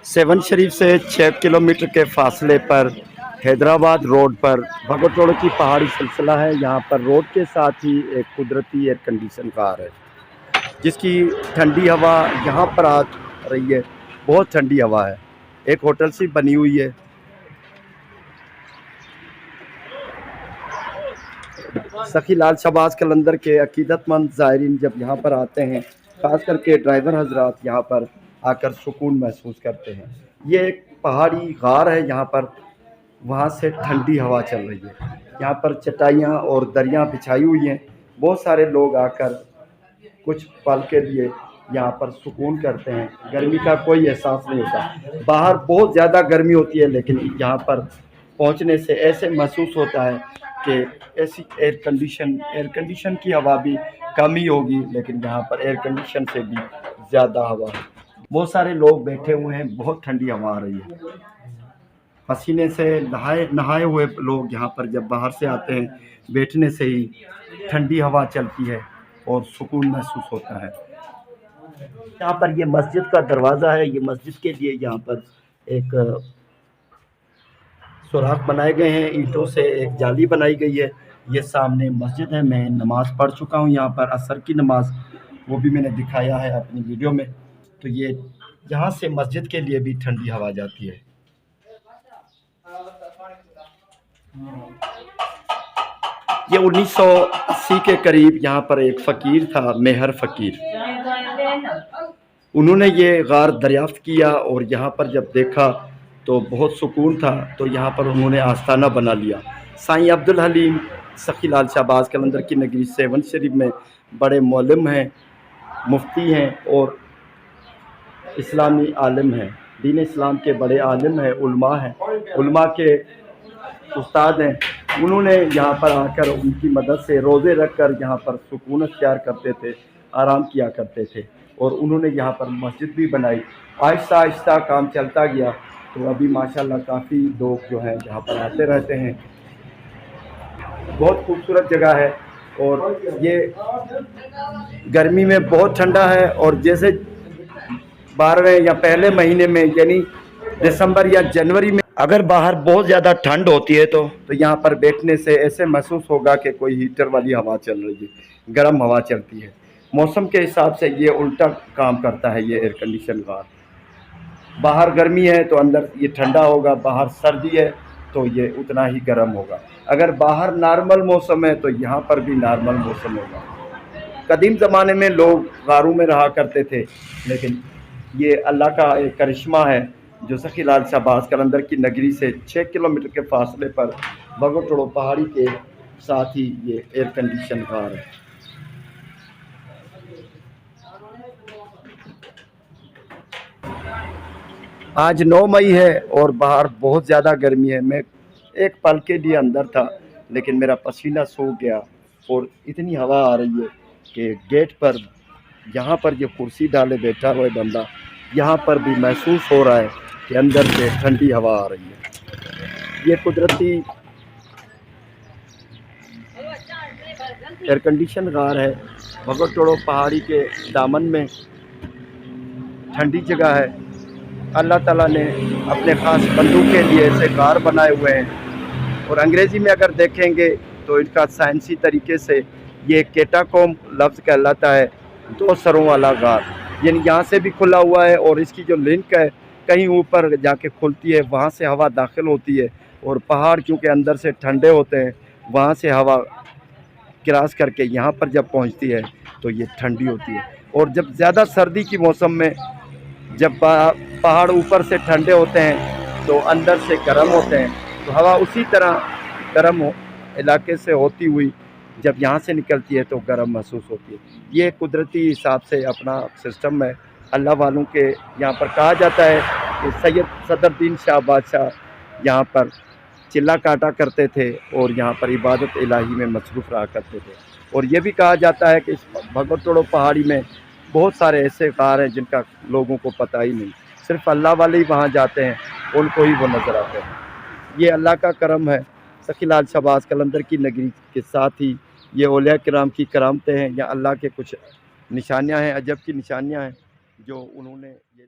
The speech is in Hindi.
सेवन शरीफ से 6 किलोमीटर के फासले पर हैदराबाद रोड पर भगत रोड की पहाड़ी सिलसिला है। यहाँ पर रोड के साथ ही एक कुदरती एयर कंडीशन कार है जिसकी ठंडी हवा यहाँ पर आ रही है। बहुत ठंडी हवा है। एक होटल सी बनी हुई है। सखी लाल शहबाज कलंदर के अकीदतमंद ज़ायरीन जब यहाँ पर आते हैं, ख़ास करके ड्राइवर हजरात यहाँ पर आकर सुकून महसूस करते हैं। ये एक पहाड़ी गार है, यहाँ पर वहाँ से ठंडी हवा चल रही है। यहाँ पर चटाइयाँ और दरियाँ बिछाई हुई हैं। बहुत सारे लोग आकर कुछ पल के लिए यहाँ पर सुकून करते हैं। गर्मी का कोई एहसास नहीं होता। बाहर बहुत ज़्यादा गर्मी होती है, लेकिन यहाँ पर पहुँचने से ऐसे महसूस होता है कि ऐसी एयर कंडीशन की हवा भी कम ही होगी, लेकिन यहाँ पर एयर कंडीशन से भी ज़्यादा हवा है। बहुत सारे लोग बैठे हुए हैं। बहुत ठंडी हवा आ रही है। पसीने से नहाए हुए लोग यहाँ पर जब बाहर से आते हैं, बैठने से ही ठंडी हवा चलती है और सुकून महसूस होता है। यहाँ पर ये मस्जिद का दरवाज़ा है। ये मस्जिद के लिए यहाँ पर एक सुराख बनाए गए हैं, ईंटों से एक जाली बनाई गई है। ये सामने मस्जिद है। मैं नमाज़ पढ़ चुका हूँ यहाँ पर, असर की नमाज़, वो भी मैंने दिखाया है अपनी वीडियो में। तो ये यहाँ से मस्जिद के लिए भी ठंडी हवा जाती है। ये 1980 के करीब यहाँ पर एक फ़कीर था, मेहर फ़कीर। उन्होंने ये गार दरियाफ्त किया और यहाँ पर जब देखा तो बहुत सुकून था, तो यहाँ पर उन्होंने आस्थाना बना लिया। साईं अब्दुल हलीम सखी लाल शहबाज कलंदर की नगरी सेवन शरीफ में बड़े मौलम हैं, मुफ्ती हैं और इस्लामी आलिम हैं। दीन इस्लाम के बड़े आलिम हैं, उलमा हैं, उलमा के उस्ताद हैं। उन्होंने यहाँ पर आकर उनकी मदद से रोज़े रख कर यहाँ पर सुकून अख्तियार करते थे, आराम किया करते थे। और उन्होंने यहाँ पर मस्जिद भी बनाई। आहिस्ता आहिस्ता काम चलता गया, तो अभी माशाल्लाह काफ़ी लोग जो हैं यहाँ पर आते रहते हैं। बहुत खूबसूरत जगह है और ये गर्मी में बहुत ठंडा है। और जैसे 12वें या पहले महीने में यानी दिसंबर या जनवरी में अगर बाहर बहुत ज़्यादा ठंड होती है तो यहाँ पर बैठने से ऐसे महसूस होगा कि कोई हीटर वाली हवा चल रही है, गर्म हवा चलती है। मौसम के हिसाब से ये उल्टा काम करता है। ये एयर कंडीशन कार, बाहर गर्मी है तो अंदर ये ठंडा होगा, बाहर सर्दी है तो ये उतना ही गर्म होगा। अगर बाहर नॉर्मल मौसम है तो यहाँ पर भी नॉर्मल मौसम होगा। कदीम ज़माने में लोग गारों में रहा करते थे, लेकिन ये अल्लाह का एक करिश्मा है जो सखी लाल शहबाज कलंदर की नगरी से 6 किलोमीटर के फासले पर भगोटोड़ो पहाड़ी के साथ ही ये एयर कंडीशन कार है। आज 9 मई है और बाहर बहुत ज़्यादा गर्मी है। मैं एक पल के लिए अंदर था, लेकिन मेरा पसीना सूख गया और इतनी हवा आ रही है कि गेट पर यहाँ पर जो कुर्सी डाले बैठा हुआ बंदा, यहाँ पर भी महसूस हो रहा है कि अंदर से ठंडी हवा आ रही है। ये कुदरती एयर कंडीशन गार है। भगोटोड़ो पहाड़ी के दामन में ठंडी जगह है। अल्लाह ताला ने अपने ख़ास बंदों के लिए ऐसे गार बनाए हुए हैं। और अंग्रेज़ी में अगर देखेंगे तो इनका साइंसी तरीके से ये कैटाकॉम्ब लफ्ज़ कहलाता है, 2 सरों वाला गार। यानी यहाँ से भी खुला हुआ है और इसकी जो लिंक है कहीं ऊपर जाके खुलती है, वहाँ से हवा दाखिल होती है। और पहाड़ क्योंकि अंदर से ठंडे होते हैं, वहाँ से हवा क्रॉस करके यहाँ पर जब पहुँचती है तो ये ठंडी होती है। और जब ज़्यादा सर्दी की मौसम में जब पहाड़ ऊपर से ठंडे होते हैं तो अंदर से गर्म होते हैं, तो हवा उसी तरह गर्म इलाके से होती हुई जब यहाँ से निकलती है तो गर्म महसूस होती है। ये कुदरती हिसाब से अपना सिस्टम है अल्लाह वालों के। यहाँ पर कहा जाता है कि सैयद सदरुद्दीन शाह बादशाह यहाँ पर चिल्ला काटा करते थे और यहाँ पर इबादत इलाही में मसरूफ़ रहा करते थे। और ये भी कहा जाता है कि इस भगोटोड़ो पहाड़ी में बहुत सारे ऐसे गार हैं जिनका लोगों को पता ही नहीं, सिर्फ अल्लाह वाले ही वहाँ जाते हैं, उनको ही वो नज़र आते हैं। ये अल्लाह का करम है। सखी लाल शहबाज कलंदर की नगरी के साथ ही ये औलिया किराम की करामतें हैं, या अल्लाह के कुछ निशानियाँ हैं, अजब की निशानियाँ हैं जो उन्होंने ये